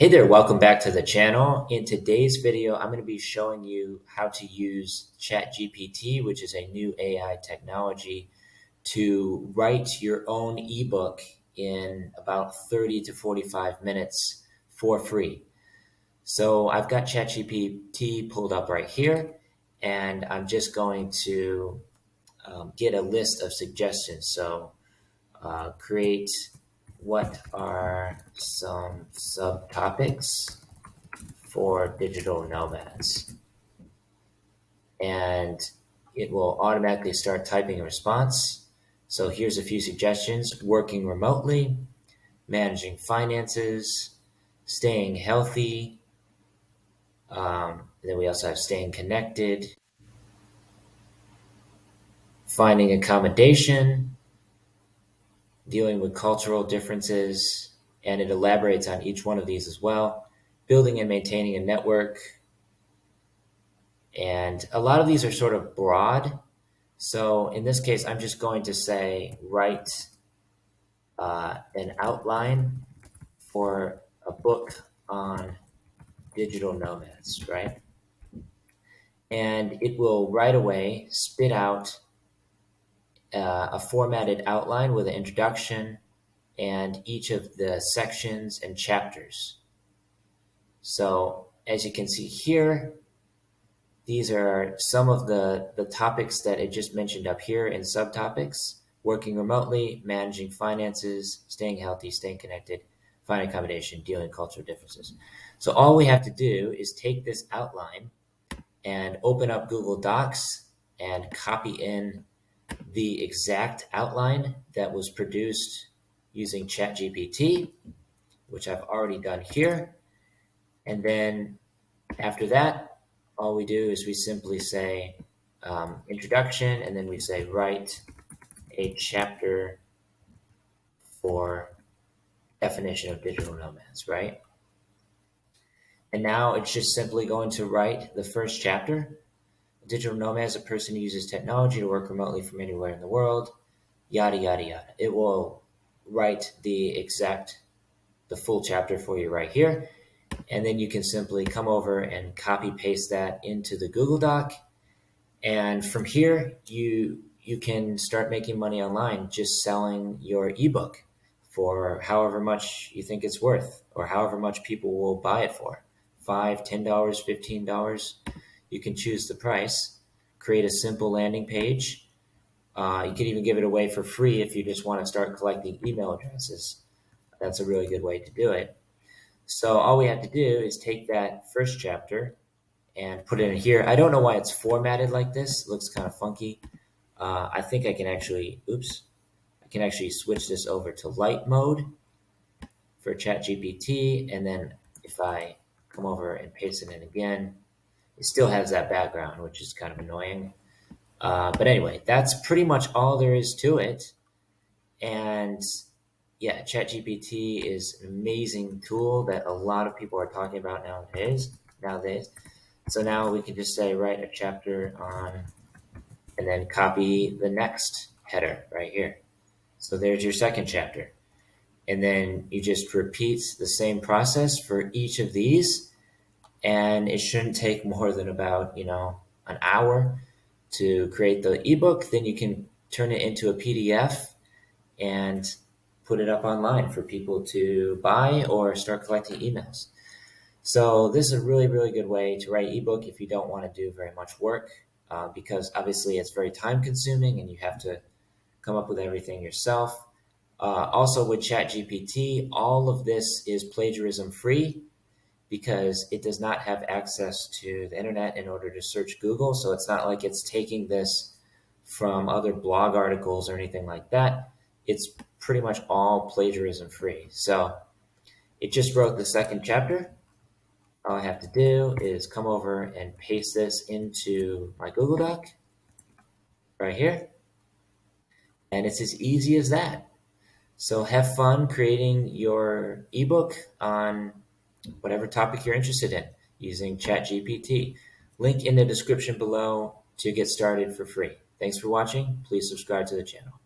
Hey there, welcome back to the channel. In today's video, I'm going to be showing you how to use ChatGPT, which is a new AI technology, to write your own ebook in about 30 to 45 minutes for free. So I've got ChatGPT pulled up right here, and I'm just going to get a list of suggestions. So create what are some subtopics for digital nomads, and it will automatically start typing a response. So here's a few suggestions: working remotely, managing finances, staying healthy. Then we also have staying connected, finding accommodation, dealing with cultural differences, and it elaborates on each one of these as well. Building and maintaining a network. And a lot of these are sort of broad. So in this case, I'm just going to say write an outline for a book on digital nomads, right? And it will right away spit out a formatted outline with an introduction and each of the sections and chapters. So as you can see here, these are some of the topics that I just mentioned up here in subtopics: working remotely, managing finances, staying healthy, staying connected, finding accommodation, dealing with cultural differences. So all we have to do is take this outline and open up Google Docs and copy in the exact outline that was produced using ChatGPT, which I've already done here. And then after that, all we do is we simply say introduction, and then we say write a chapter for definition of digital nomads, right? And now it's just simply going to write the first chapter. A digital nomad is a person who uses technology to work remotely from anywhere in the world, yada, yada, yada. It will write the full chapter for you right here. And then you can simply come over and copy paste that into the Google Doc. And from here, you can start making money online just selling your ebook for however much you think it's worth, or however much people will buy it for. $5, $10, $15. You can choose the price. Create a simple landing page. You can even give it away for free if you just want to start collecting email addresses. That's a really good way to do it. So all we have to do is take that first chapter and put it in here. I don't know why it's formatted like this. It looks kind of funky. I think I can actually switch this over to light mode for ChatGPT. And then if I come over and paste it in again, it still has that background, which is kind of annoying. But anyway, that's pretty much all there is to it. And yeah, ChatGPT is an amazing tool that a lot of people are talking about nowadays. So now we can just say write a chapter on, and then copy the next header right here. So there's your second chapter. And then you just repeat the same process for each of these. And it shouldn't take more than about, an hour to create the ebook. Then you can turn it into a PDF and put it up online for people to buy or start collecting emails. So this is a really, really good way to write ebook if you don't want to do very much work, because obviously it's very time consuming and you have to come up with everything yourself. Also with ChatGPT, all of this is plagiarism free because it does not have access to the internet in order to search Google. So it's not like it's taking this from other blog articles or anything like that. It's pretty much all plagiarism free. So it just wrote the second chapter. All I have to do is come over and paste this into my Google Doc right here. And it's as easy as that. So have fun creating your ebook on whatever topic you're interested in using ChatGPT. Link in the description below to get started for free. Thanks for watching. Please subscribe to the channel.